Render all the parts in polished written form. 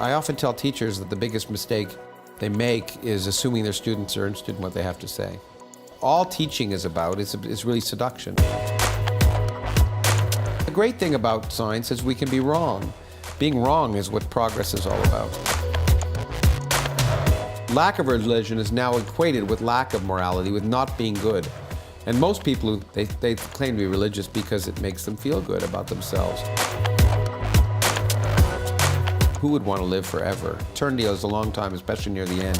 I often tell teachers that the biggest mistake they make is assuming their students are interested in what they have to say. All teaching is about is really seduction. The great thing about science is we can be wrong. Being wrong is what progress is all about. Lack of religion is now equated with lack of morality, with not being good. And most people, they claim to be religious because it makes them feel good about themselves. Who would want to live forever? Eternity is a long time, especially near the end.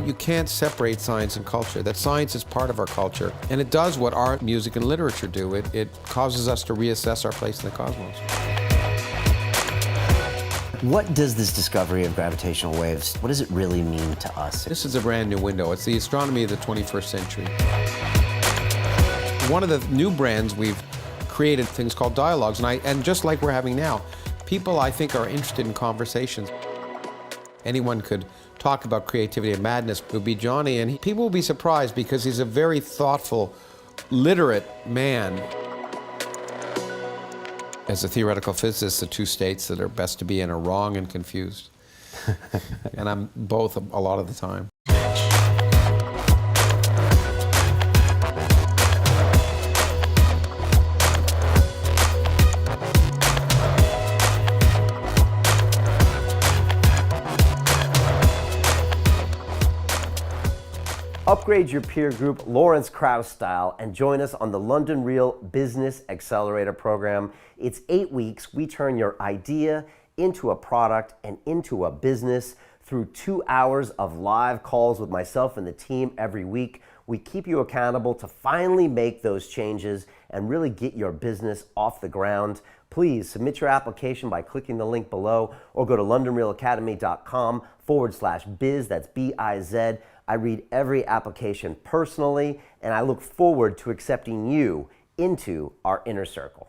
You can't separate science and culture. That science is part of our culture. And it does what art, music, and literature do. It causes us to reassess our place in the cosmos. What does this discovery of gravitational waves, what does it really mean to us? This is a brand new window. It's the astronomy of the 21st century. One of the new brands we've created things called dialogues, and just like we're having now, people I think are interested in conversations. Anyone could talk about creativity and madness. It would be Johnny, and people will be surprised because he's a very thoughtful, literate man. As a theoretical physicist, the two states that are best to be in are wrong and confused. And I'm both a lot of the time. Upgrade your peer group Lawrence Krauss style and join us on the London Real Business Accelerator program. It's 8 weeks. We turn your idea into a product and into a business through 2 hours of live calls with myself and the team every week. We keep you accountable to finally make those changes and really get your business off the ground. Please submit your application by clicking the link below or go to londonrealacademy.com/biz. That's B-I-Z. I read every application personally, and I look forward to accepting you into our inner circle.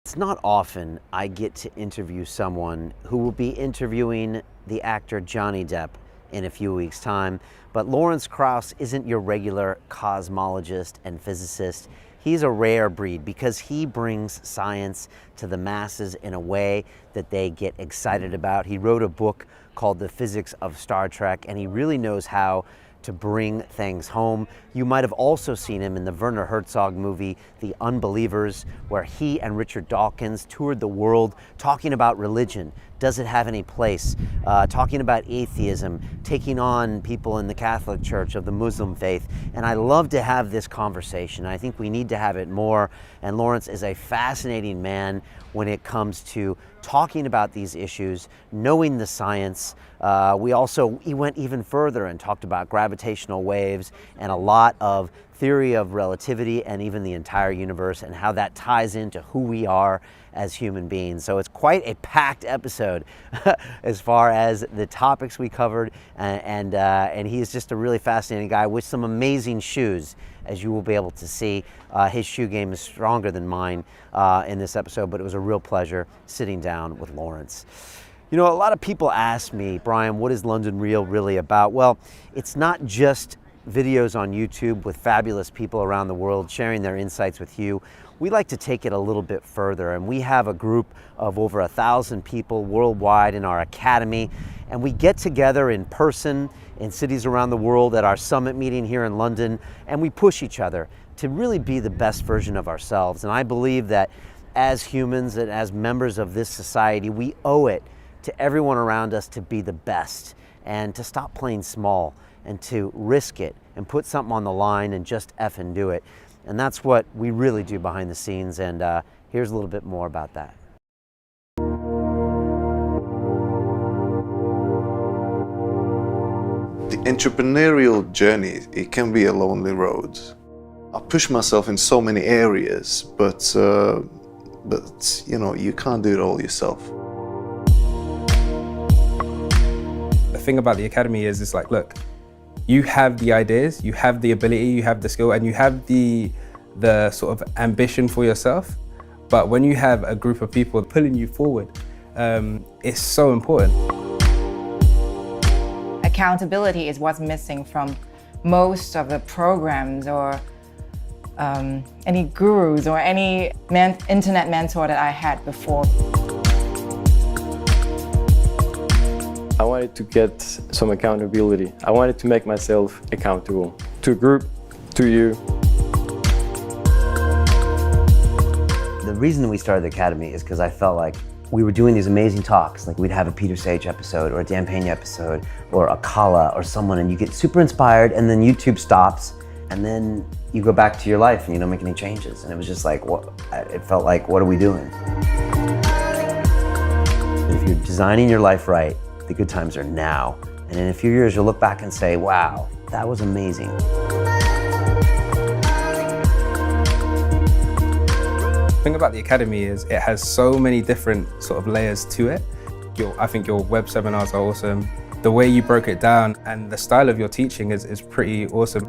It's not often I get to interview someone who will be interviewing the actor Johnny Depp in a few weeks' time, but Lawrence Krauss isn't your regular cosmologist and physicist. He's a rare breed because he brings science to the masses in a way that they get excited about. He wrote a book called The Physics of Star Trek, and he really knows how to bring things home. You might have also seen him in the Werner Herzog movie, The Unbelievers, where he and Richard Dawkins toured the world talking about religion. Does it have any place? Talking about atheism, taking on people in the Catholic Church, of the Muslim faith. And I love to have this conversation. I think we need to have it more. And Lawrence is a fascinating man when it comes to talking about these issues, knowing the science. He went even further and talked about gravitational waves and a lot of theory of relativity and even the entire universe and how that ties into who we are as human beings. So it's quite a packed episode as far as the topics we covered, and he is just a really fascinating guy with some amazing shoes, as you will be able to see. His shoe game is stronger than mine in this episode, but it was a real pleasure sitting down with Lawrence. You know, a lot of people ask me, Brian, what is London Real really about? Well, it's not just videos on YouTube with fabulous people around the world sharing their insights with you. We like to take it a little bit further, and we have a group of over 1,000 people worldwide in our academy, and we get together in person in cities around the world at our summit meeting here in London, and we push each other to really be the best version of ourselves. And I believe that as humans and as members of this society, we owe it to everyone around us to be the best and to stop playing small and to risk it and put something on the line and just effing do it. And that's what we really do behind the scenes, and here's a little bit more about that. The entrepreneurial journey, it can be a lonely road. I push myself in so many areas, but you know, you can't do it all yourself. The thing about the academy is it's like, look, you have the ideas, you have the ability, you have the skill, and you have the sort of ambition for yourself. But when you have a group of people pulling you forward, it's so important. Accountability is what's missing from most of the programs or any gurus or any internet mentor that I had before. I wanted to get some accountability. I wanted to make myself accountable to a group, to you. The reason we started the Academy is because I felt like we were doing these amazing talks, like we'd have a Peter Sage episode or a Dan Pena episode or a Kala or someone, and you get super inspired, and then YouTube stops, and then you go back to your life and you don't make any changes. And it was just like, it felt like, what are we doing? If you're designing your life right, the good times are now. And in a few years, you'll look back and say, wow, that was amazing. The thing about the Academy is it has so many different sort of layers to it. I think your web seminars are awesome. The way you broke it down and the style of your teaching is pretty awesome.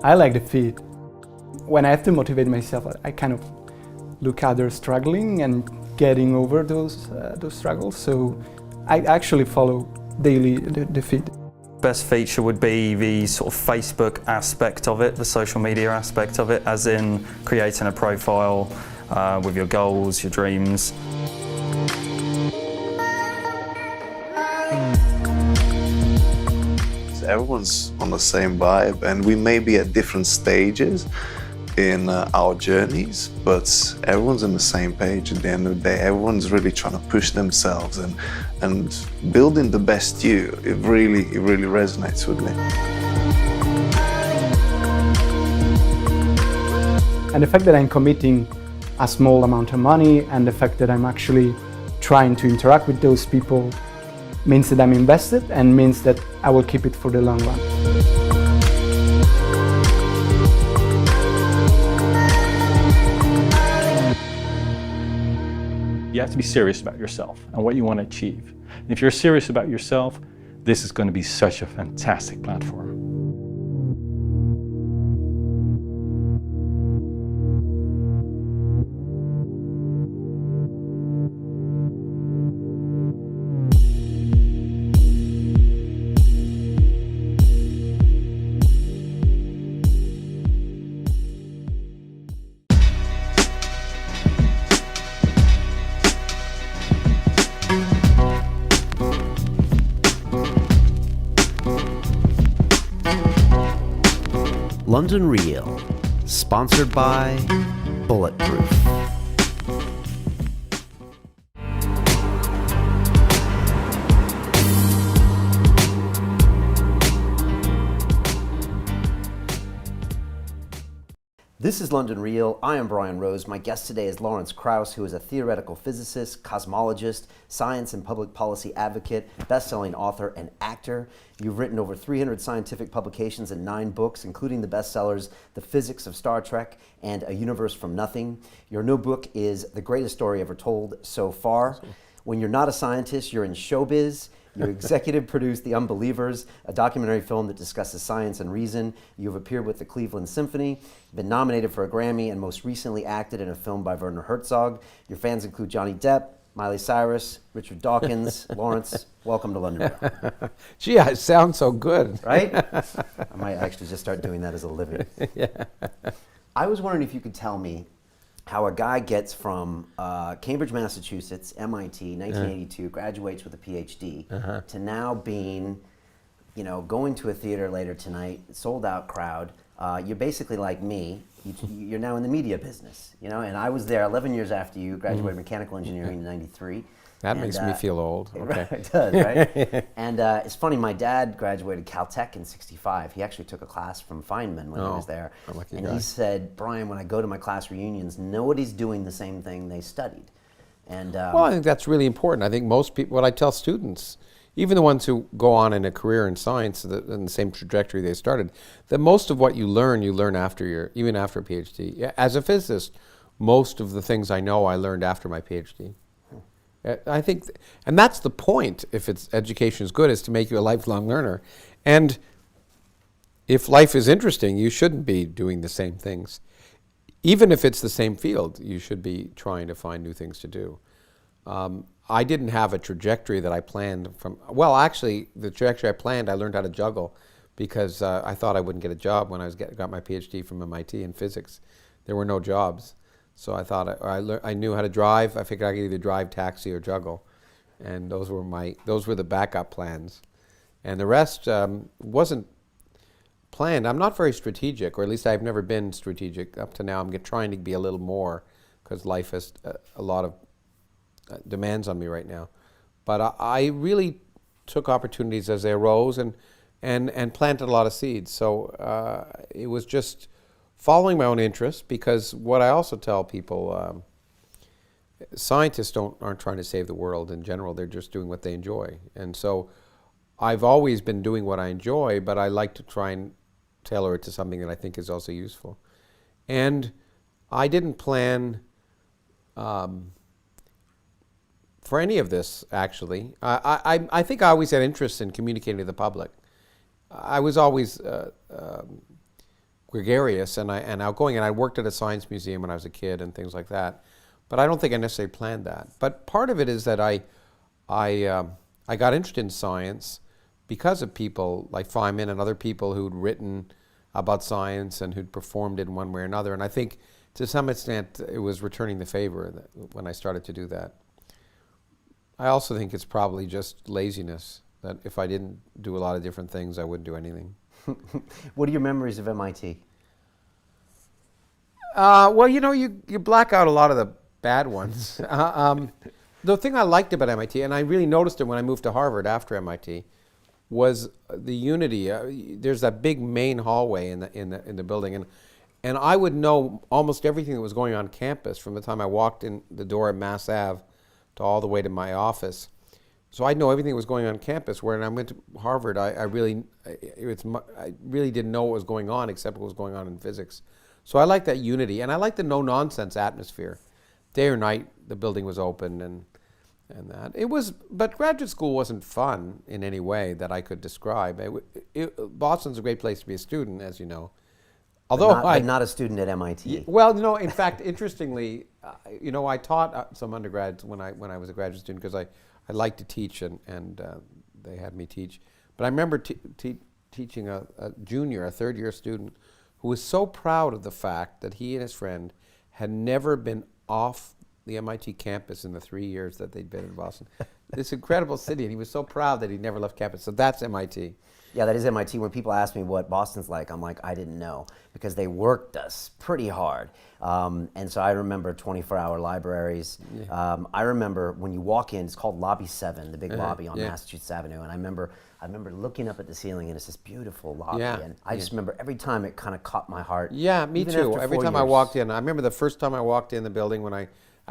I like the feed. When I have to motivate myself, I kind of look at others struggling and getting over those struggles. So I actually follow daily the feed. Best feature would be the sort of Facebook aspect of it, the social media aspect of it, as in creating a profile with your goals, your dreams. Everyone's on the same vibe, and we may be at different stages in our journeys, but everyone's on the same page at the end of the day. Everyone's really trying to push themselves and building the best you. It really resonates with me. And the fact that I'm committing a small amount of money and the fact that I'm actually trying to interact with those people means that I'm invested and means that I will keep it for the long run. You have to be serious about yourself and what you want to achieve. And if you're serious about yourself, this is going to be such a fantastic platform. London Real, sponsored by Bulletproof. This is London Real. I am Brian Rose. My guest today is Lawrence Krauss, who is a theoretical physicist, cosmologist, science and public policy advocate, best-selling author, and actor. You've written over 300 scientific publications and 9 books, including the bestsellers The Physics of Star Trek and A Universe from Nothing. Your new book is The Greatest Story Ever Told So Far. When you're not a scientist, you're in showbiz. You executive produced The Unbelievers, a documentary film that discusses science and reason. You've appeared with the Cleveland Symphony, been nominated for a Grammy, and most recently acted in a film by Werner Herzog. Your fans include Johnny Depp, Miley Cyrus, Richard Dawkins. Lawrence, welcome to London Real. Gee, I sound so good. Right? I might actually just start doing that as a living. Yeah. I was wondering if you could tell me how a guy gets from Cambridge, Massachusetts, MIT, 1982, graduates with a Ph.D., to now being, going to a theater later tonight, sold out crowd. You're basically like me. You're now in the media business, and I was there 11 years after you, graduated mechanical engineering in 93. That makes me feel old. Okay. It does, right? And it's funny, my dad graduated Caltech in 65. He actually took a class from Feynman when he was there. And he said, Brian, when I go to my class reunions, nobody's doing the same thing they studied. And well, I think that's really important. I think most people, what I tell students, even the ones who go on in a career in science in the same trajectory they started, that most of what you learn after even after a PhD. As a physicist, most of the things I know I learned after my PhD. I think, and that's the point, if education is good, is to make you a lifelong learner. And if life is interesting, you shouldn't be doing the same things. Even if it's the same field, you should be trying to find new things to do. I didn't have a trajectory that I planned from, well, actually, the trajectory I planned, I learned how to juggle because I thought I wouldn't get a job when I got my PhD from MIT in physics. There were no jobs. So I thought I knew how to drive. I figured I could either drive, taxi, or juggle. And those were the backup plans. And the rest wasn't planned. I'm not very strategic, or at least I've never been strategic. Up to now, I'm trying to be a little more, because life has a lot of demands on me right now. But I really took opportunities as they arose and planted a lot of seeds. So it was just following my own interests, because what I also tell people, scientists aren't trying to save the world in general. They're just doing what they enjoy. And so I've always been doing what I enjoy, but I like to try and tailor it to something that I think is also useful. And I didn't plan for any of this, actually. I think I always had interest in communicating to the public. I was always gregarious and outgoing, and I worked at a science museum when I was a kid and things like that. But I don't think I necessarily planned that. But part of it is that I got interested in science because of people like Feynman and other people who'd written about science and who'd performed it in one way or another. And I think to some extent it was returning the favor when I started to do that. I also think it's probably just laziness, that if I didn't do a lot of different things, I wouldn't do anything. What are your memories of MIT? Well, you black out a lot of the bad ones. The thing I liked about MIT, and I really noticed it when I moved to Harvard after MIT, was the unity. There's that big main hallway in the building, and I would know almost everything that was going on campus from the time I walked in the door at Mass Ave to all the way to my office. So I know everything that was going on campus. Where when I went to Harvard, I really didn't know what was going on except what was going on in physics. So I like that unity, and I like the no-nonsense atmosphere. Day or night, the building was open, and that. But graduate school wasn't fun in any way that I could describe. Boston's a great place to be a student, as you know. Although but not a student at MIT. Well, in fact, interestingly, I taught some undergrads when I was a graduate student, because I liked to teach, and they had me teach. But I remember teaching a junior, a third-year student, who was so proud of the fact that he and his friend had never been off the MIT campus in the 3 years that they'd been in Boston. This incredible city, and he was so proud that he'd never left campus. So that's MIT. Yeah, that is MIT. When people ask me what Boston's like, I'm like, I didn't know, because they worked us pretty hard. And so I remember 24-hour libraries. Yeah. I remember when you walk in, it's called Lobby 7, the big lobby on yeah. Massachusetts Avenue. And I remember looking up at the ceiling, and it's this beautiful lobby. Yeah. And I just remember every time it kind of caught my heart. Yeah, me even too. after Every 4 time I years. walked in, I remember the first time I walked in the building when I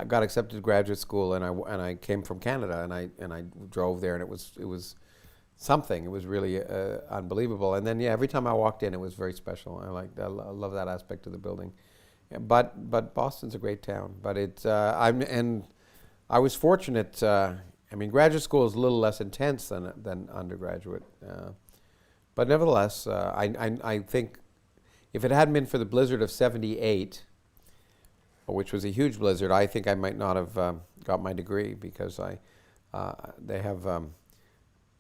got accepted to graduate school, and I came from Canada, and I drove there, and it was something. It was really unbelievable. And then every time I walked in, it was very special. I love that aspect of the building. But Boston's a great town. But I was fortunate. Graduate school is a little less intense than undergraduate. But nevertheless, I think if it hadn't been for the blizzard of '78, which was a huge blizzard, I think I might not have got my degree, because they have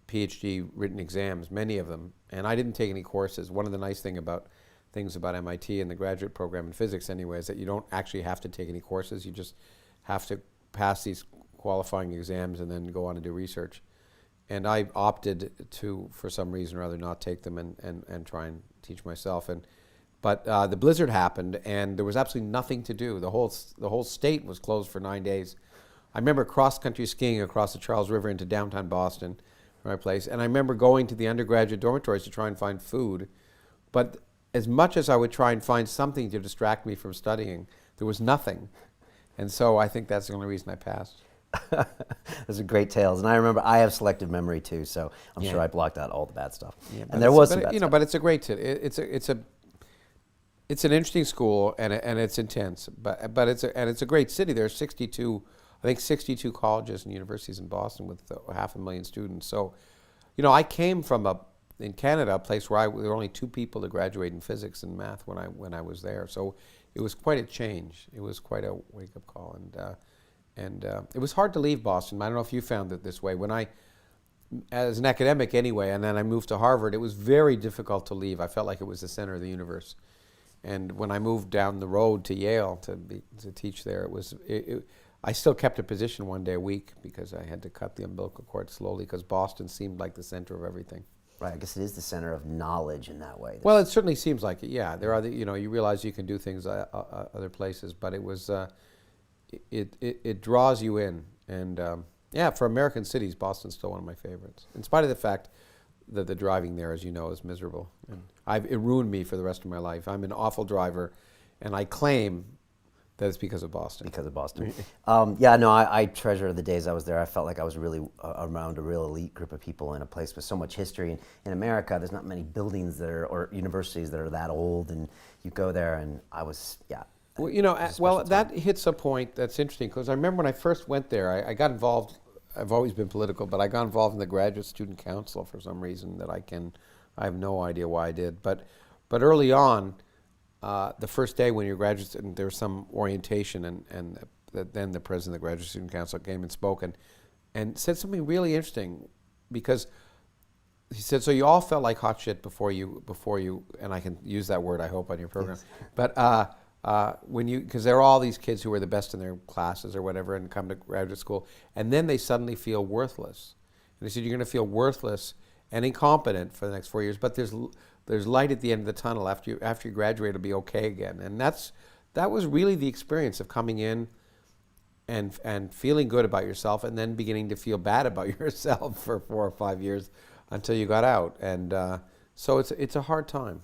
Ph.D. written exams, many of them, and I didn't take any courses. One of the nice things about MIT and the graduate program in physics anyway is that you don't actually have to take any courses. You just have to pass these qualifying exams and then go on and do research. And I opted to, for some reason or other, not take them and try and teach myself. But the blizzard happened, and there was absolutely nothing to do. The whole state was closed for 9 days. I remember cross-country skiing across the Charles River into downtown Boston, my place, and I remember going to the undergraduate dormitories to try and find food. But as much as I would try and find something to distract me from studying, there was nothing. And so I think that's the only reason I passed. Those are great tales, and I remember I have selective memory too, so I'm sure I blocked out all the bad stuff. Yeah, and there was some bad stuff. But it's a great it's an interesting school, and it's intense, but it's a great city. There are 62 colleges and universities in Boston with 500,000 students. So, I came from in Canada, a place where there were only 2 people to graduate in physics and math when I was there. So it was quite a change. It was quite a wake-up call, and it was hard to leave Boston. I don't know if you found it this way. When as an academic anyway, and then I moved to Harvard, it was very difficult to leave. I felt like it was the center of the universe. And when I moved down the road to Yale to teach there, I still kept a position one day a week because I had to cut the umbilical cord slowly because Boston seemed like the center of everything. Right, I guess it is the center of knowledge in that way. Well, it certainly seems like it, yeah. There are, you realize you can do things other places, but it was, it draws you in. And yeah, for American cities, Boston's still one of my favorites, in spite of the fact that the driving there, as you know, is miserable. And it ruined me for the rest of my life. I'm an awful driver, and I claim that it's because of Boston. Because of Boston. Yeah, no, I treasure the days I was there. I felt like I was really around a real elite group of people in a place with so much history. In America, there's not many buildings or universities that are that old, and you go there, and I was, yeah. Well, that hits a point that's interesting, because I remember when I first went there, I got involved. I've always been political, but I got involved in the graduate student council for some reason that I have no idea why I did. But early on, the first day when you're a graduate student, there was some orientation, and then the president of the graduate student council came and spoke and said something really interesting, because he said, so you all felt like hot shit before you, and I can use that word, I hope, on your program, but because there are all these kids who are the best in their classes or whatever and come to graduate school, and then they suddenly feel worthless. And he said, you're going to feel worthless and incompetent for the next 4 years, but there's light at the end of the tunnel. After you graduate, it'll be okay again. And that was really the experience of coming in and feeling good about yourself, and then beginning to feel bad about yourself for 4 or 5 years until you got out. And so it's a hard time.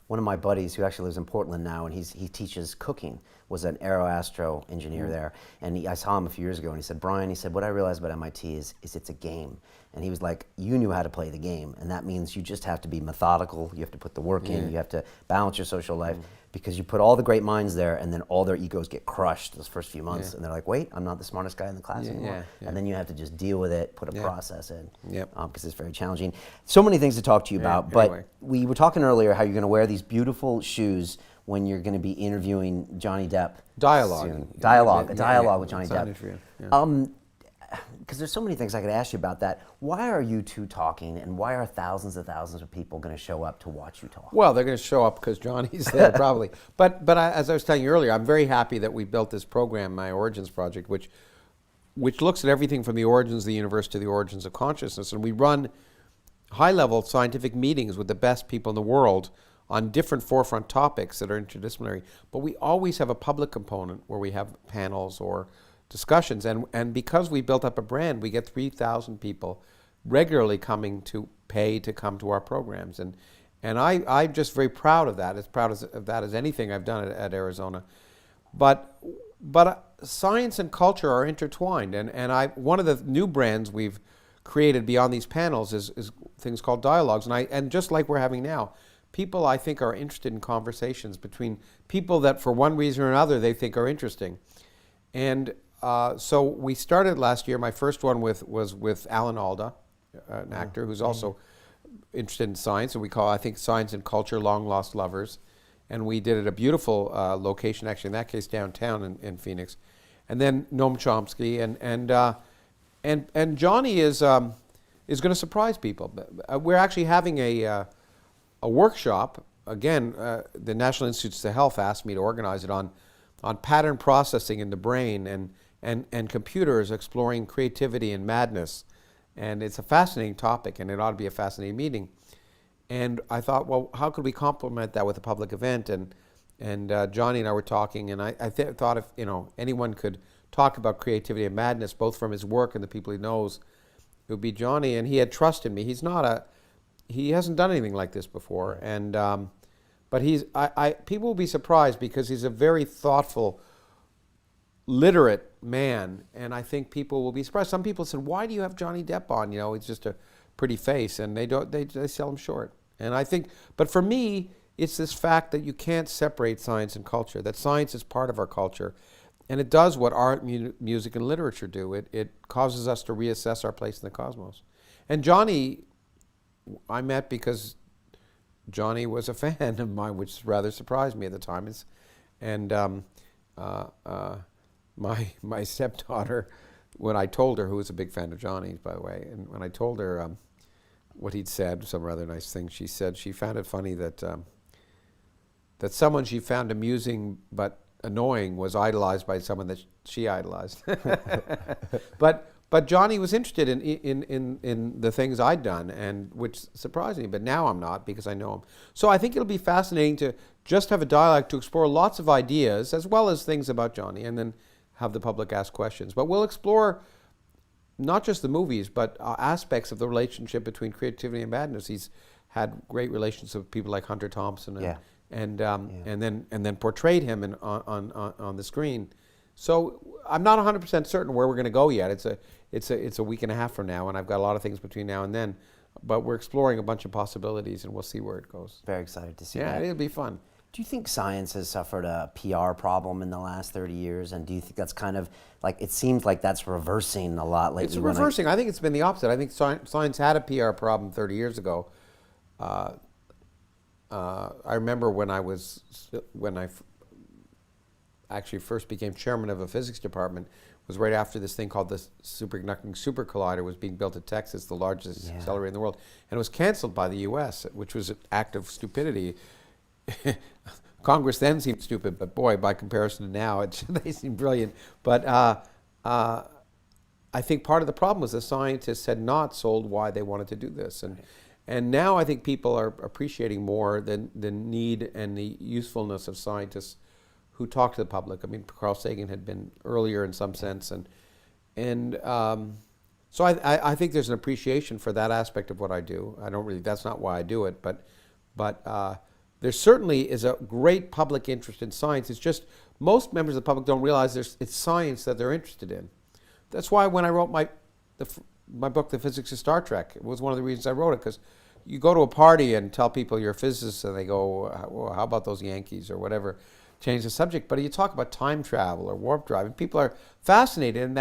One of my buddies, who actually lives in Portland now, and he teaches cooking, was an aero-astro engineer there. And I saw him a few years ago, and he said, Brian, he said, what I realized about MIT is it's a game. And he was like, you knew how to play the game, and that means you just have to be methodical, you have to put the work in, you have to balance your social life, because you put all the great minds there, and then all their egos get crushed those first few months, and they're like, wait, I'm not the smartest guy in the class anymore. And then you have to just deal with it, put a process in, because it's very challenging. So many things to talk to you about, but we were talking earlier how you're going to wear these beautiful shoes when you're going to be interviewing Johnny Depp. Dialogue. Soon. Dialogue with Johnny Depp. Interview. Yeah. Because there's so many things I could ask you about that. Why are you two talking, and why are thousands of people going to show up to watch you talk? Well, they're going to show up because Johnny's there, probably. But as I was telling you earlier, I'm very happy that we built this program, my Origins Project, which looks at everything from the origins of the universe to the origins of consciousness. And we run high-level scientific meetings with the best people in the world on different forefront topics that are interdisciplinary. But we always have a public component where we have panels or discussions, and because we built up a brand, we get 3,000 people regularly coming to pay to come to our programs, and I'm just very proud of that, as proud of that as anything I've done at Arizona. But science and culture are intertwined, and one of the new brands we've created beyond these panels is things called dialogues, and just like we're having now, people I think are interested in conversations between people that for one reason or another they think are interesting, and so we started last year. My first one was with Alan Alda, an actor who's also interested in science, and we call, I think, Science and Culture, Long Lost Lovers. And we did it at a beautiful location, actually, in that case, downtown in Phoenix. And then Noam Chomsky, and Johnny is going to surprise people. We're actually having a workshop. Again, the National Institutes of Health asked me to organize it on pattern processing in the brain and computers exploring creativity and madness. And it's a fascinating topic, and it ought to be a fascinating meeting. And I thought, well, how could we complement that with a public event? And Johnny and I were talking, and I thought if anyone could talk about creativity and madness, both from his work and the people he knows, it would be Johnny. And he had trust in me. He hasn't done anything like this before, and but people will be surprised because he's a very thoughtful, literate man, and I think people will be surprised. Some people said, "Why do you have Johnny Depp on? He's just a pretty face," and they sell him short. And I think, but for me, it's this fact that you can't separate science and culture. That science is part of our culture, and it does what art, music, and literature do. It causes us to reassess our place in the cosmos. And Johnny, I met because Johnny was a fan of mine, which rather surprised me at the time. My stepdaughter when I told her, who was a big fan of Johnny's, by the way, and when I told her what he'd said, some rather nice things, she said she found it funny that that someone she found amusing but annoying was idolized by someone that she idolized. But Johnny was interested in the things I'd done, and which surprised me. But now I'm not, because I know him. So I think it'll be fascinating to just have a dialogue to explore lots of ideas as well as things about Johnny, and then have the public ask questions. But we'll explore not just the movies, but aspects of the relationship between creativity and madness. He's had great relations with people like Hunter Thompson, and then portrayed him on the screen. So I'm not 100% certain where we're going to go yet. It's a week and a half from now, and I've got a lot of things between now and then. But we're exploring a bunch of possibilities, and we'll see where it goes. Very excited to see that. that. Yeah, it'll be fun. Do you think science has suffered a PR problem in the last 30 years? And do you think that's kind of like, it seems like that's reversing a lot lately? It's reversing. I think it's been the opposite. I think science had a PR problem 30 years ago. I remember when I actually first became chairman of a physics department, was right after this thing called the Superconducting Super Collider was being built at Texas, the largest accelerator in the world, and it was canceled by the U.S., which was an act of stupidity. Congress then seemed stupid, but boy, by comparison to now, they seem brilliant. But I think part of the problem was the scientists had not sold why they wanted to do this, and now I think people are appreciating more the need and the usefulness of scientists who talk to the public. I mean, Carl Sagan had been earlier in some sense, and so I think there's an appreciation for that aspect of what I do. That's not why I do it, but there certainly is a great public interest in science. It's just most members of the public don't realize it's science that they're interested in. That's why when I wrote my book, The Physics of Star Trek, it was one of the reasons I wrote it, because you go to a party and tell people you're a physicist, and they go, well, how about those Yankees or whatever, change the subject. But you talk about time travel or warp drive, and people are fascinated, and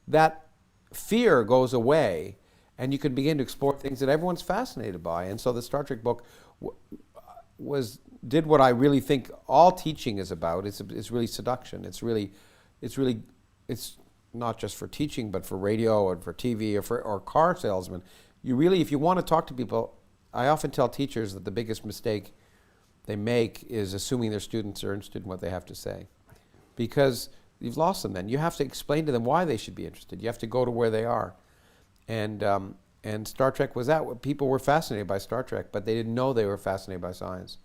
that fear goes away, and you can begin to explore things that everyone's fascinated by. And so the Star Trek book did what I really think all teaching is about. It's really seduction. It's not just for teaching, but for radio and for TV or car salesmen. If you want to talk to people, I often tell teachers that the biggest mistake they make is assuming their students are interested in what they have to say, because you've lost them then. You have to explain to them why they should be interested. You have to go to where they are. And Star Trek was that. People were fascinated by Star Trek, but they didn't know they were fascinated by science.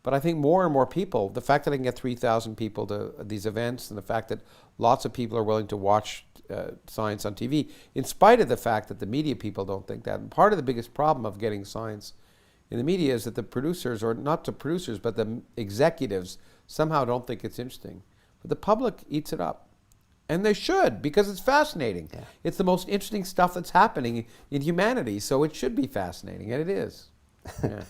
But I think more and more people, the fact that I can get 3,000 people to these events, and the fact that lots of people are willing to watch science on TV, in spite of the fact that the media people don't think that. And part of the biggest problem of getting science in the media is that the producers, or not the producers, but the executives, somehow don't think it's interesting. But the public eats it up. And they should, because it's fascinating. Yeah. It's the most interesting stuff that's happening in humanity, so it should be fascinating, and it is. Yeah.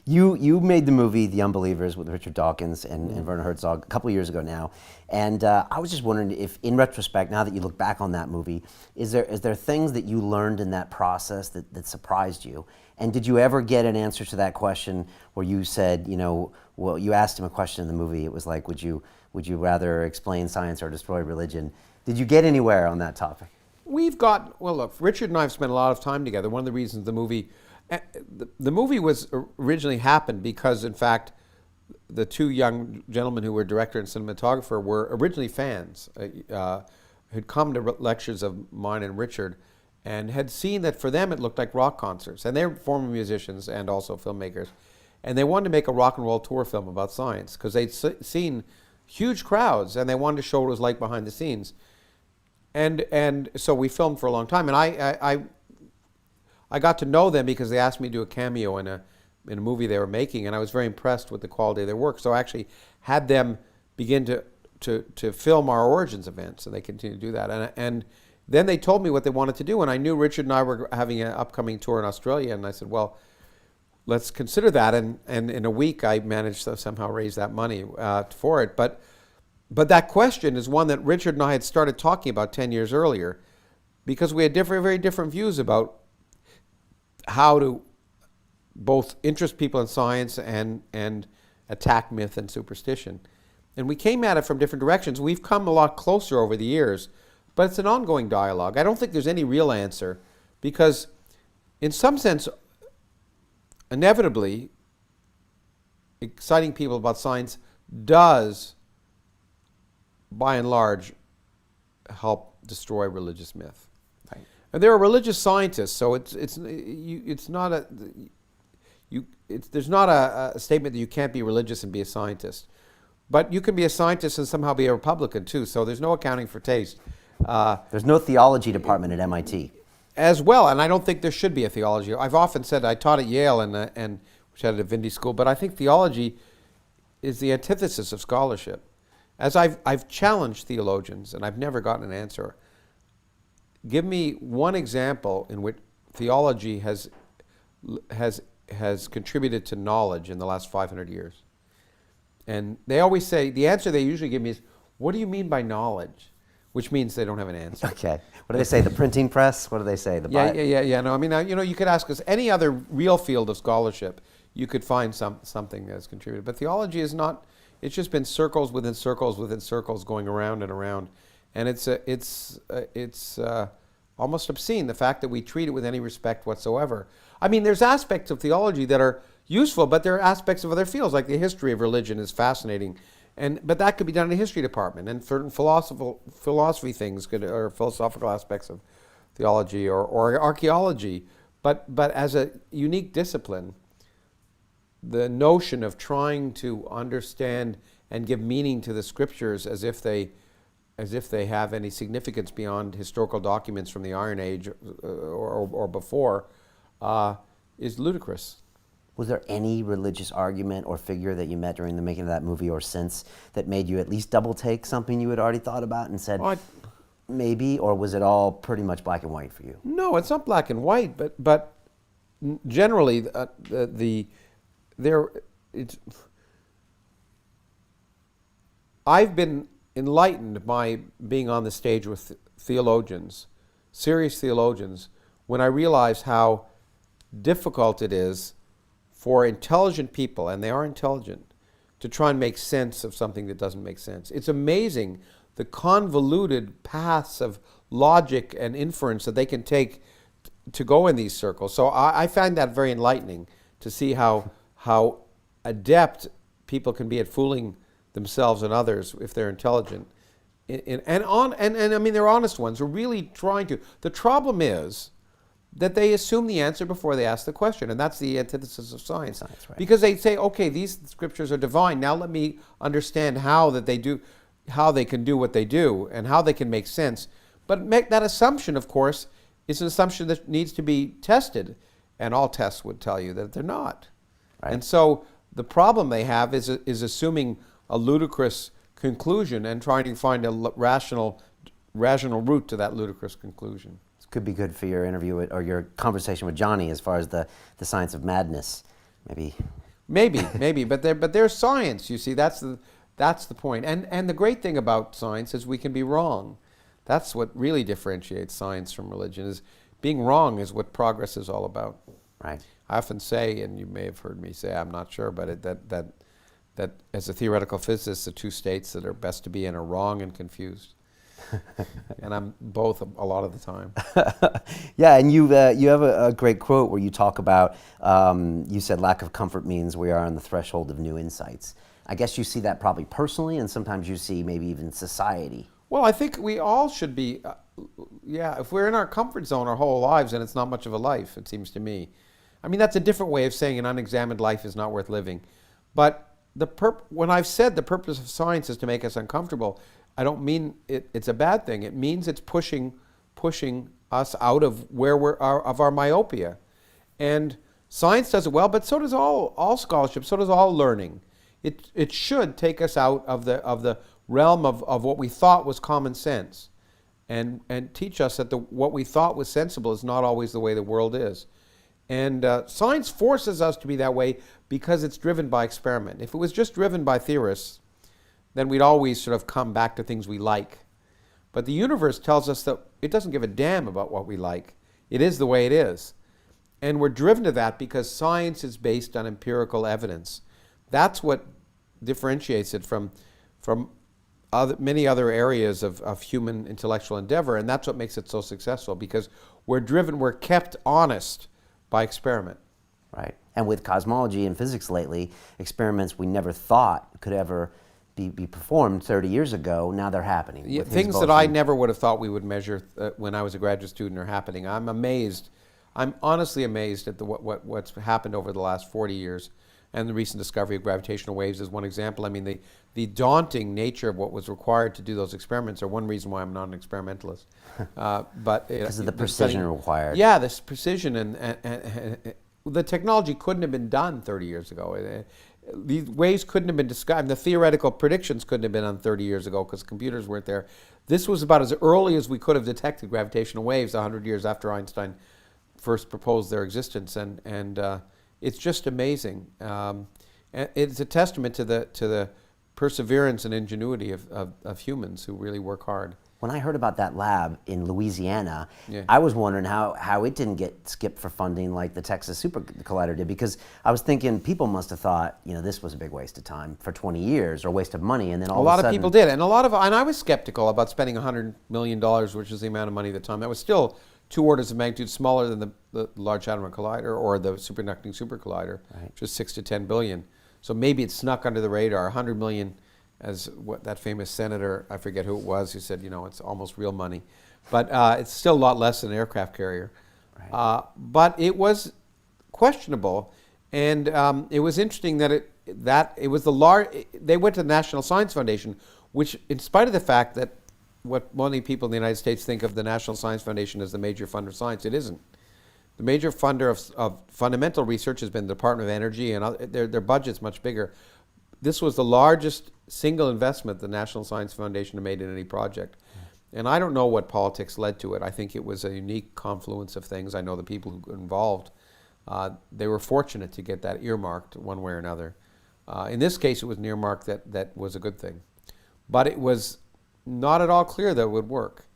You made the movie The Unbelievers with Richard Dawkins and Werner Herzog a couple of years ago now, and I was just wondering if, in retrospect, now that you look back on that movie, is there things that you learned in that process that surprised you? And did you ever get an answer to that question where you said, well, you asked him a question in the movie, it was like, would you rather explain science or destroy religion? Did you get anywhere on that topic? Look, Richard and I have spent a lot of time together. One of the reasons the movie was originally happened because, in fact, the two young gentlemen who were director and cinematographer were originally fans, had come to lectures of mine and Richard, and had seen that for them it looked like rock concerts. And they're former musicians and also filmmakers. And they wanted to make a rock and roll tour film about science because they'd seen huge crowds, and they wanted to show what it was like behind the scenes. And so we filmed for a long time. And I got to know them because they asked me to do a cameo in a movie they were making, and I was very impressed with the quality of their work. So I actually had them begin to film our Origins events, and they continue to do that. And then they told me what they wanted to do, and I knew Richard and I were having an upcoming tour in Australia, and I said, well, let's consider that. And in a week, I managed to somehow raise that money for it. But that question is one that Richard and I had started talking about 10 years earlier, because we had very different views about how to both interest people in science and attack myth and superstition. And we came at it from different directions. We've come a lot closer over the years. but it's an ongoing dialogue. I don't think there's any real answer because in some sense, inevitably, exciting people about science does, by and large, help destroy religious myth. Right. And there are religious scientists, so there's not a statement that you can't be religious and be a scientist. But you can be a scientist and somehow be a Republican too, so there's no accounting for taste. There's no theology department at MIT. As well, and I don't think there should be a theology. I've often said, I taught at Yale and which had a divinity school, but I think theology is the antithesis of scholarship. As I've challenged theologians, and I've never gotten an answer. Give me one example in which theology has contributed to knowledge in the last 500 years. And they always say, the answer they usually give me is, what do you mean by knowledge? Which means they don't have an answer. Okay. What do they say? The printing press? What do they say? Yeah. No, I mean, you could ask us any other real field of scholarship, you could find something that's contributed. But theology is not. It's just been circles within circles within circles going around and around, and it's almost obscene, the fact that we treat it with any respect whatsoever. I mean, there's aspects of theology that are useful, but there are aspects of other fields, like the history of religion is fascinating. But that could be done in a history department, and certain philosophy things or philosophical aspects of theology or archaeology. But as a unique discipline, the notion of trying to understand and give meaning to the scriptures as if they have any significance beyond historical documents from the Iron Age or before is ludicrous. Was there any religious argument or figure that you met during the making of that movie or since that made you at least double take something you had already thought about and said, maybe, or was it all pretty much black and white for you? No, it's not black and white, but generally I've been enlightened by being on the stage with theologians, serious theologians, when I realize how difficult it is for intelligent people, and they are intelligent, to try and make sense of something that doesn't make sense. It's amazing the convoluted paths of logic and inference that they can take to go in these circles. So I find that very enlightening to see how adept people can be at fooling themselves and others if they're intelligent. And I mean, they're honest ones who are really trying to. The problem is that they assume the answer before they ask the question, and that's the antithesis of science. Right. Because they say, okay, these scriptures are divine, now let me understand how they can do what they do, and how they can make sense. But that assumption, of course, is an assumption that needs to be tested, and all tests would tell you that they're not. Right. And so the problem they have is assuming a ludicrous conclusion and trying to find a rational route to that ludicrous conclusion. Could be good for your interview or your conversation with Johnny as far as the science of madness, maybe. Maybe, but there's science. You see, that's the point. And the great thing about science is we can be wrong. That's what really differentiates science from religion. Is being wrong is what progress is all about. Right. I often say, and you may have heard me say, I'm not sure, but that as a theoretical physicist, the two states that are best to be in are wrong and confused. And I'm both a lot of the time. Yeah, and you have a great quote where you talk about, you said lack of comfort means we are on the threshold of new insights. I guess you see that probably personally, and sometimes you see maybe even society. Well, I think we all should be, if we're in our comfort zone our whole lives, then it's not much of a life, it seems to me. I mean, that's a different way of saying an unexamined life is not worth living. But when I've said the purpose of science is to make us uncomfortable, I don't mean it's a bad thing. It means it's pushing us out of of our myopia. And science does it well, but so does all scholarship, so does all learning. It should take us out of the realm of what we thought was common sense and teach us that what we thought was sensible is not always the way the world is. And science forces us to be that way because it's driven by experiment. If it was just driven by theorists, then we'd always sort of come back to things we like. But the universe tells us that it doesn't give a damn about what we like. It is the way it is. And we're driven to that because science is based on empirical evidence. That's what differentiates it from many other areas of human intellectual endeavor, and that's what makes it so successful, because we're kept honest by experiment. Right. And with cosmology and physics lately, experiments we never thought could ever be performed 30 years ago, now they're happening. Yeah, things that I never would have thought we would measure when I was a graduate student are happening. I'm amazed. I'm honestly amazed at what's happened over the last 40 years. And the recent discovery of gravitational waves is one example. I mean, the daunting nature of what was required to do those experiments are one reason why I'm not an experimentalist. But because of the precision required. Yeah, this precision and the technology couldn't have been done 30 years ago. These waves couldn't have been described. The theoretical predictions couldn't have been done 30 years ago because computers weren't there. This was about as early as we could have detected gravitational waves 100 years after Einstein first proposed their existence, and it's just amazing. It's a testament to the perseverance and ingenuity of humans who really work hard. When I heard about that lab in Louisiana, Yeah. I was wondering how it didn't get skipped for funding like the Texas Super Collider did, because I was thinking people must have thought, this was a big waste of time for 20 years or waste of money, and then all A lot of a sudden, of people did, and I was skeptical about spending $100 million, which is the amount of money at the time. That was still 2 orders of magnitude smaller than the Large Hadron Collider or the Superconducting Super Collider, which was 6 to 10 billion. So maybe it snuck under the radar. 100 million, as what that famous senator, I forget who it was, who said, it's almost real money. But it's still a lot less than an aircraft carrier. Right. But it was questionable, and it was interesting that it was they went to the National Science Foundation, which, in spite of the fact that what many people in the United States think of the National Science Foundation as the major funder of science, it isn't. The major funder of fundamental research has been the Department of Energy, and their budget's much bigger. This was the largest single investment the National Science Foundation had made in any project. And I don't know what politics led to it. I think it was a unique confluence of things. I know the people who were involved, they were fortunate to get that earmarked one way or another. In this case, it was an earmark that was a good thing. But it was not at all clear that it would work.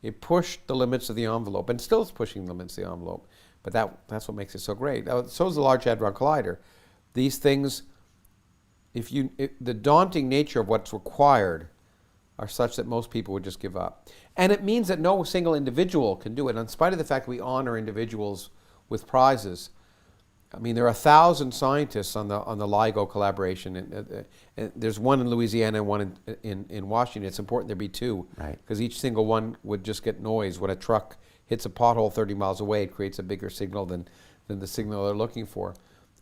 It pushed the limits of the envelope, and still is pushing the limits of the envelope. But that's what makes it so great. So is the Large Hadron Collider. These things, the daunting nature of what's required are such that most people would just give up. And it means that no single individual can do it. In spite of the fact that we honor individuals with prizes, I mean, there are 1,000 scientists on the LIGO collaboration. And there's one in Louisiana and one in Washington. It's important there be 2, because each single one would just get noise. When a truck hits a pothole 30 miles away, it creates a bigger signal than the signal they're looking for.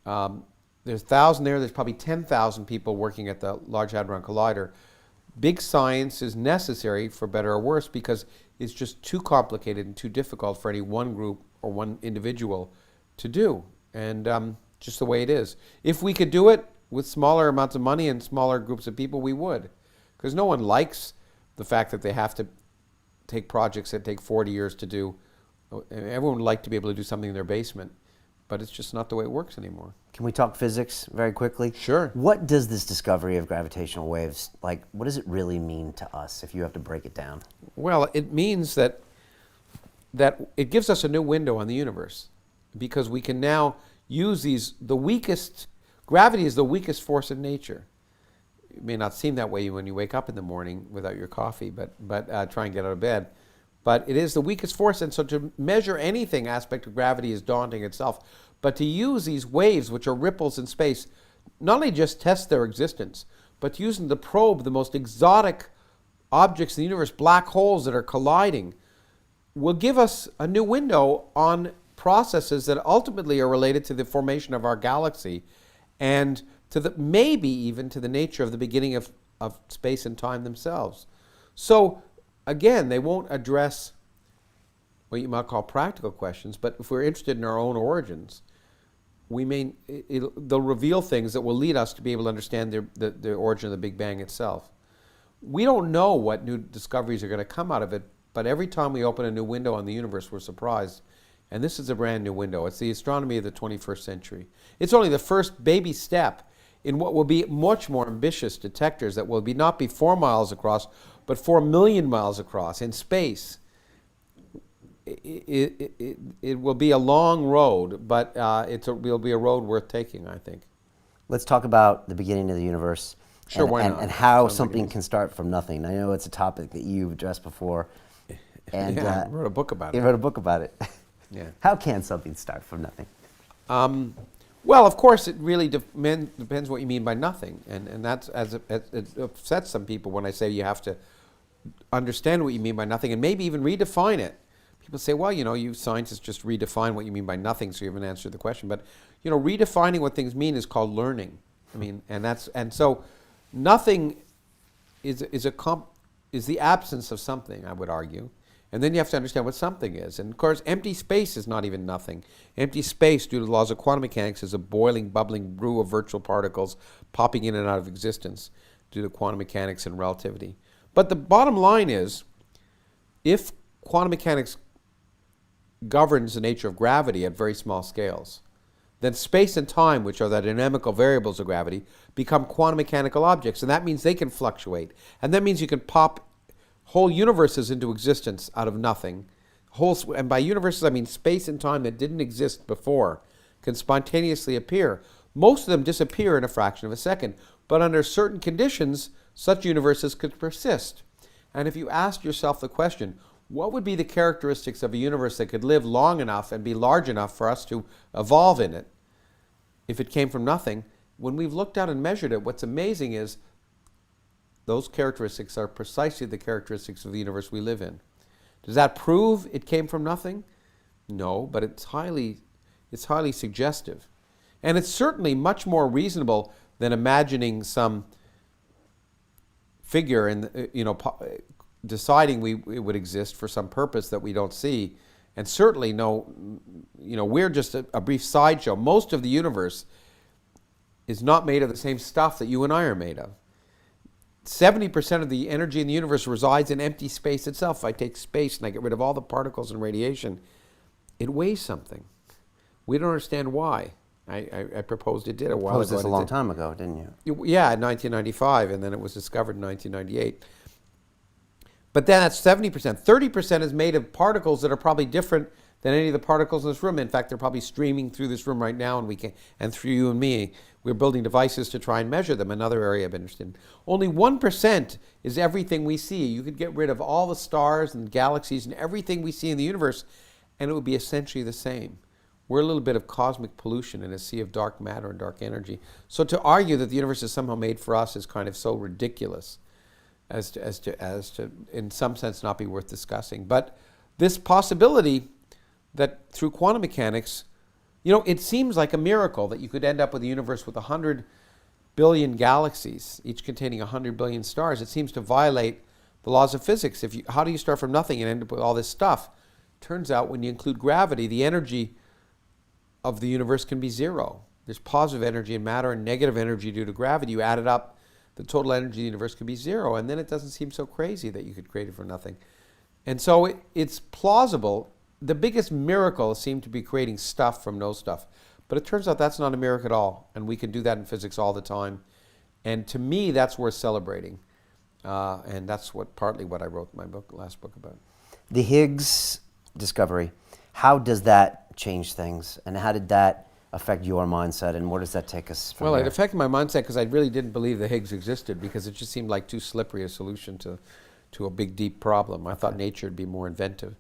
There's 1,000 there. There's probably 10,000 people working at the Large Hadron Collider. Big science is necessary, for better or worse, because it's just too complicated and too difficult for any one group or one individual to do. And just the way it is. If we could do it with smaller amounts of money and smaller groups of people, we would. Because no one likes the fact that they have to take projects that take 40 years to do. Everyone would like to be able to do something in their basement, but it's just not the way it works anymore. Can we talk physics very quickly? Sure. What does this discovery of gravitational waves, what does it really mean to us, if you have to break it down? Well, it means that it gives us a new window on the universe, because we can now use gravity is the weakest force in nature. It may not seem that way when you wake up in the morning without your coffee, but try and get out of bed. But it is the weakest force, and so to measure anything aspect of gravity is daunting itself. But to use these waves, which are ripples in space, not only just test their existence, but to use them to probe the most exotic objects in the universe, black holes that are colliding, will give us a new window on processes that ultimately are related to the formation of our galaxy, and to maybe even to the nature of the beginning of space and time themselves. So again, they won't address what you might call practical questions, but if we're interested in our own origins, they'll reveal things that will lead us to be able to understand the origin of the Big Bang itself. We don't know what new discoveries are going to come out of it, but every time we open a new window on the universe, we're surprised. And this is a brand new window. It's the astronomy of the 21st century. It's only the first baby step in what will be much more ambitious detectors that will not be 4 miles across, but 4 million miles across in space. It will be a long road, but it will be a road worth taking, I think. Let's talk about the beginning of the universe. Sure, why not? And how Sounds like something it. can start from nothing. I know it's a topic that you've addressed before. And Yeah, I wrote a book about it. You wrote a book about it. Yeah. How can something start from nothing? Well, of course, it really depends what you mean by nothing, and that's it upsets some people when I say you have to understand what you mean by nothing, and maybe even redefine it. People say, well, you scientists just redefine what you mean by nothing, so you haven't answered the question. But redefining what things mean is called learning. I mean, and so nothing is the absence of something, I would argue. And then you have to understand what something is. And of course, empty space is not even nothing. Empty space, due to the laws of quantum mechanics, is a boiling, bubbling brew of virtual particles popping in and out of existence due to quantum mechanics and relativity. But the bottom line is, if quantum mechanics governs the nature of gravity at very small scales, then space and time, which are the dynamical variables of gravity, become quantum mechanical objects. And that means they can fluctuate. And that means you can pop whole universes into existence out of nothing. And by universes, I mean space and time that didn't exist before can spontaneously appear. Most of them disappear in a fraction of a second. But under certain conditions, such universes could persist. And if you asked yourself the question, what would be the characteristics of a universe that could live long enough and be large enough for us to evolve in it, if it came from nothing? When we've looked out and measured it, what's amazing is those characteristics are precisely the characteristics of the universe we live in. Does that prove it came from nothing? No, but it's highly suggestive. And it's certainly much more reasonable than imagining some figure and deciding it would exist for some purpose that we don't see. And certainly we're just a brief sideshow. Most of the universe is not made of the same stuff that you and I are made of. 70% of the energy in the universe resides in empty space itself. If I take space and I get rid of all the particles and radiation, it weighs something. We don't understand why. I proposed it did a while ago. You proposed this a long time ago, didn't you? Yeah, in 1995, and then it was discovered in 1998. But then that's 70%. 30% is made of particles that are probably different than any of the particles in this room. In fact, they're probably streaming through this room right now, and through you and me. We're building devices to try and measure them, another area I'm interested in. Only 1% is everything we see. You could get rid of all the stars and galaxies and everything we see in the universe, and it would be essentially the same. We're a little bit of cosmic pollution in a sea of dark matter and dark energy. So to argue that the universe is somehow made for us is kind of so ridiculous as to in some sense not be worth discussing. But this possibility that through quantum mechanics, it seems like a miracle that you could end up with a universe with 100 billion galaxies, each containing 100 billion stars. It seems to violate the laws of physics. How do you start from nothing and end up with all this stuff? Turns out when you include gravity, the energy of the universe can be zero. There's positive energy in matter and negative energy due to gravity. You add it up, the total energy of the universe could be zero, and then it doesn't seem so crazy that you could create it from nothing. And so it's plausible. The biggest miracle seemed to be creating stuff from no stuff. But it turns out that's not a miracle at all, and we can do that in physics all the time. And to me, that's worth celebrating. And that's partly what I wrote my last book about. The Higgs discovery, how does that change things? And how did that affect your mindset, and where does that take us from Well, there? it affected my mindset because I really didn't believe the Higgs existed, because it just seemed like too slippery a solution to a big, deep problem. I thought nature would be more inventive.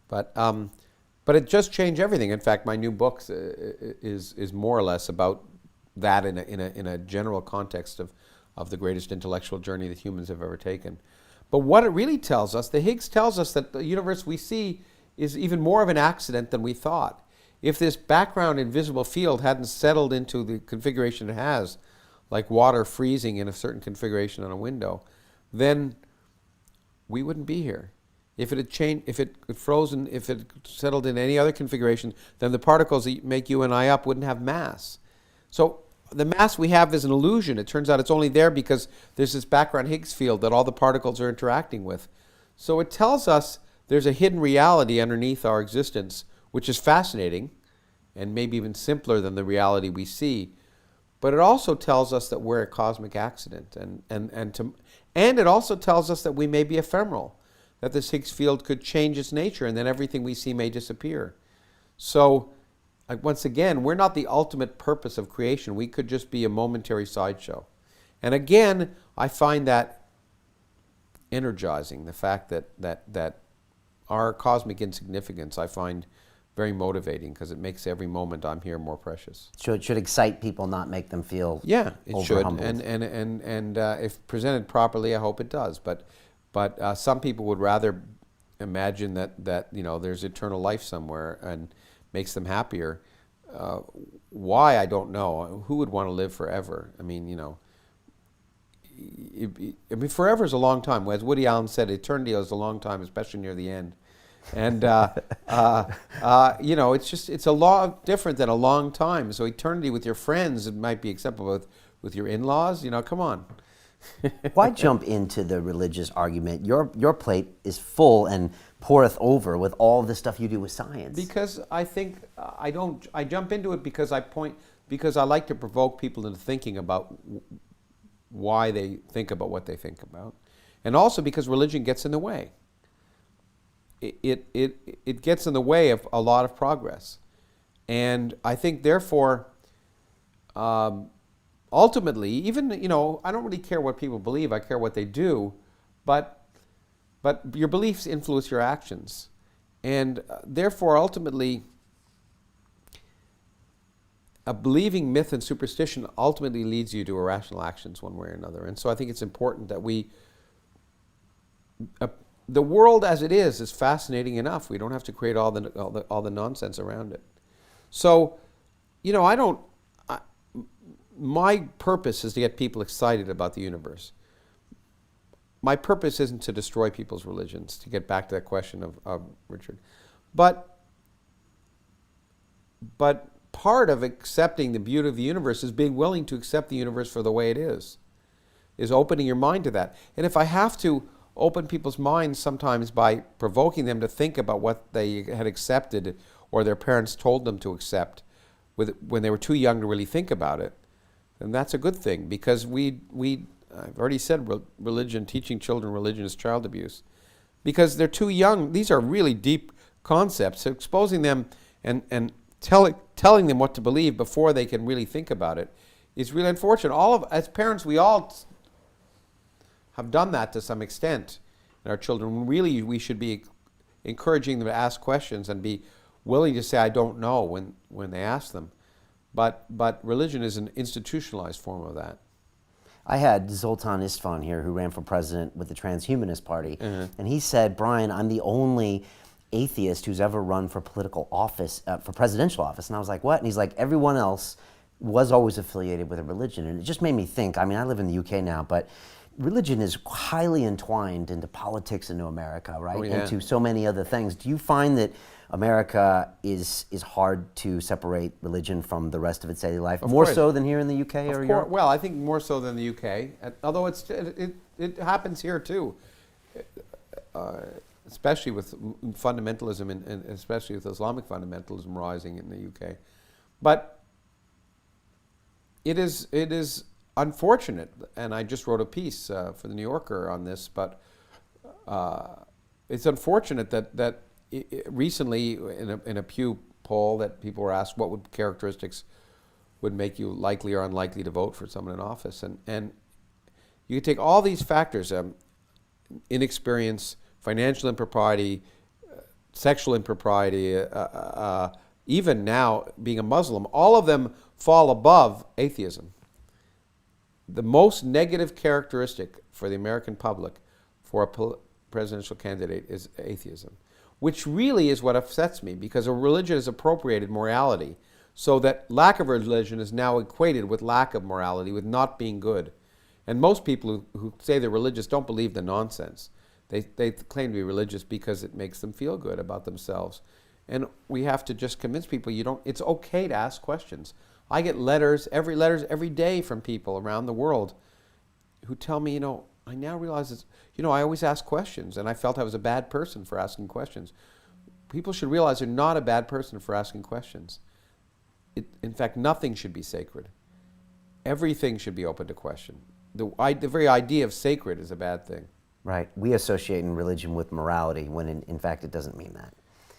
But it just changed everything. In fact, my new book is more or less about that in a general context of the greatest intellectual journey that humans have ever taken. But what it really tells us, the Higgs tells us that the universe we see is even more of an accident than we thought. If this background invisible field hadn't settled into the configuration it has, like water freezing in a certain configuration on a window, then we wouldn't be here. If it had changed, if it frozen, if it settled in any other configuration, then the particles that make you and I up wouldn't have mass. So the mass we have is an illusion. It turns out it's only there because there's this background Higgs field that all the particles are interacting with. So it tells us there's a hidden reality underneath our existence, which is fascinating and maybe even simpler than the reality we see. But it also tells us that we're a cosmic accident, and it also tells us that we may be ephemeral, that this Higgs field could change its nature and then everything we see may disappear. So once again, we're not the ultimate purpose of creation. We could just be a momentary sideshow. And again, I find that energizing, the fact that our cosmic insignificance I find very motivating, because it makes every moment I'm here more precious. So it should excite people, not make them feel it should, overhumbled. and if presented properly, I hope it does. But some people would rather imagine that there's eternal life somewhere and makes them happier. Why, I don't know. Who would want to live forever? I mean, forever is a long time. As Woody Allen said, eternity is a long time, especially near the end. And it's a lot different than a long time. So eternity with your friends, it might be acceptable. With your in-laws, come on. Why jump into the religious argument? Your plate is full and poureth over with all the stuff you do with science. Because I think I jump into it because I like to provoke people into thinking about why they think about what they think about, and also because religion gets in the way. It gets in the way of a lot of progress, and I think therefore, ultimately, even I don't really care what people believe. I care what they do, but your beliefs influence your actions, and therefore, ultimately, a believing myth and superstition ultimately leads you to irrational actions one way or another. And so I think it's important that the world as it is fascinating enough. We don't have to create all the nonsense around it. So, my purpose is to get people excited about the universe. My purpose isn't to destroy people's religions, to get back to that question of Richard. But part of accepting the beauty of the universe is being willing to accept the universe for the way it is opening your mind to that. And if I have to open people's minds sometimes by provoking them to think about what they had accepted or their parents told them to accept when they were too young to really think about it, then that's a good thing, because I've already said teaching children religion is child abuse, because they're too young. These are really deep concepts. So exposing them and telling them what to believe before they can really think about it is really unfortunate. As parents, we all have done that to some extent in our children. Really, we should be encouraging them to ask questions and be willing to say, I don't know, when they ask them. But religion is an institutionalized form of that. I had Zoltan Istvan here, who ran for president with the Transhumanist Party, and he said, Brian, I'm the only atheist who's ever run for political office, for presidential office. And I was like, what? And he's like, everyone else was always affiliated with a religion. And it just made me think, I live in the UK now, but religion is highly entwined into politics into America, right? Oh, yeah. Into so many other things. Do you find that America is hard to separate religion from the rest of its daily life? More so than here in the UK or Europe? Well, I think more so than the UK, although it happens here too, especially with fundamentalism and especially with Islamic fundamentalism rising in the UK. But it is unfortunate, and I just wrote a piece for the New Yorker on this, but it's unfortunate that recently in a Pew poll that people were asked what characteristics would make you likely or unlikely to vote for someone in office, and you could take all these factors, inexperience, financial impropriety, sexual impropriety, even now being a Muslim, all of them fall above atheism. The most negative characteristic for the American public for a presidential candidate is atheism, which really is what upsets me, because a religion has appropriated morality, so that lack of religion is now equated with lack of morality, with not being good. And most people who say they're religious don't believe the nonsense. They claim to be religious because it makes them feel good about themselves. And we have to just convince people it's okay to ask questions. I get letters every day from people around the world who tell me, I now realize it's, I always ask questions, and I felt I was a bad person for asking questions. People should realize they're not a bad person for asking questions. In fact, nothing should be sacred. Everything should be open to question. The very idea of sacred is a bad thing. Right. We associate in religion with morality, when in fact it doesn't mean that.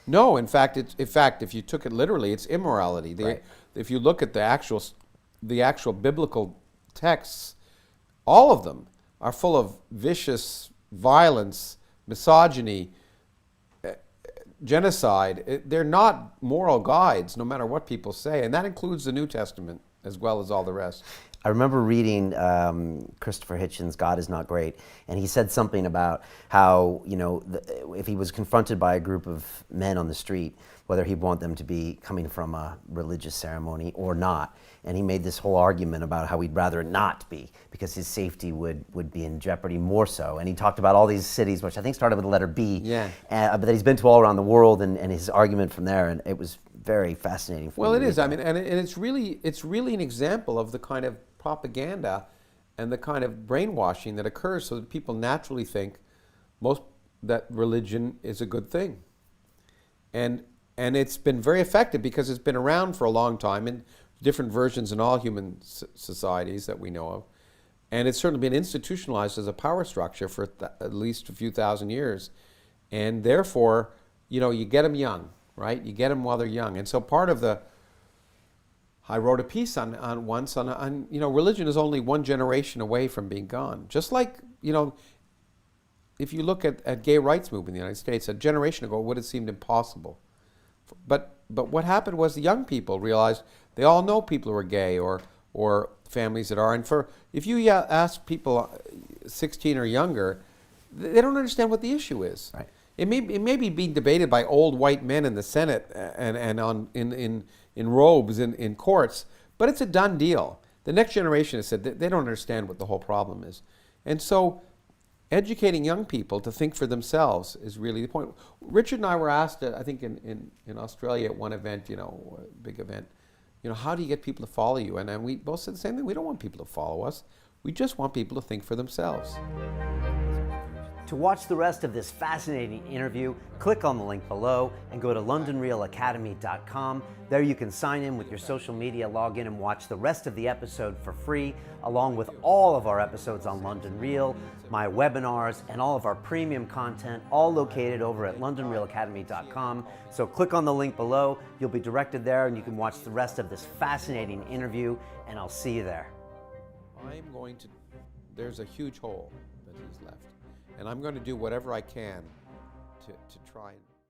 No, in fact, if you took it literally, it's immorality. Right. If you look at the actual biblical texts, all of them are full of vicious violence, misogyny, genocide. They're not moral guides, no matter what people say, and that includes the New Testament as well as all the rest. I remember reading Christopher Hitchens' God is Not Great, and he said something about how, you know, if he was confronted by a group of men on the street, whether he'd want them to be coming from a religious ceremony or not. And he made this whole argument about how he'd rather it not be, because his safety would be in jeopardy more so. And he talked about all these cities, which I think started with the letter B, yeah. But that he's been to all around the world, and his argument from there, and it was very fascinating for me. Well, it is. I mean, and it's really an example of the kind of propaganda and the kind of brainwashing that occurs, so that people naturally think that religion is a good thing. And it's been very effective because it's been around for a long time in different versions in all human societies that we know of. And it's certainly been institutionalized as a power structure for at least a few thousand years. And therefore, you know, you get them young, right? You get them while they're young. And so part of I wrote a piece on you know, religion is only one generation away from being gone. Just like, you know, if you look at gay rights movement in the United States, a generation ago it would have seemed impossible. But what happened was the young people realized they all know people who are gay or families that are. And if you ask people 16 or younger, they don't understand what the issue is. Right. It may be being debated by old white men in the Senate and in robes in courts, but it's a done deal. The next generation has said that they don't understand what the whole problem is. And so educating young people to think for themselves is really the point. Richard and I were asked, I think in Australia at one event, you know, a big event, you know, how do you get people to follow you? And we both said the same thing. We don't want people to follow us. We just want people to think for themselves. To watch the rest of this fascinating interview, click on the link below and go to londonrealacademy.com. There you can sign in with your social media, log in and watch the rest of the episode for free, along with all of our episodes on London Real, my webinars, and all of our premium content, all located over at londonrealacademy.com. So click on the link below, you'll be directed there, and you can watch the rest of this fascinating interview, and I'll see you there. There's a huge hole that he's left. And I'm going to do whatever I can to try and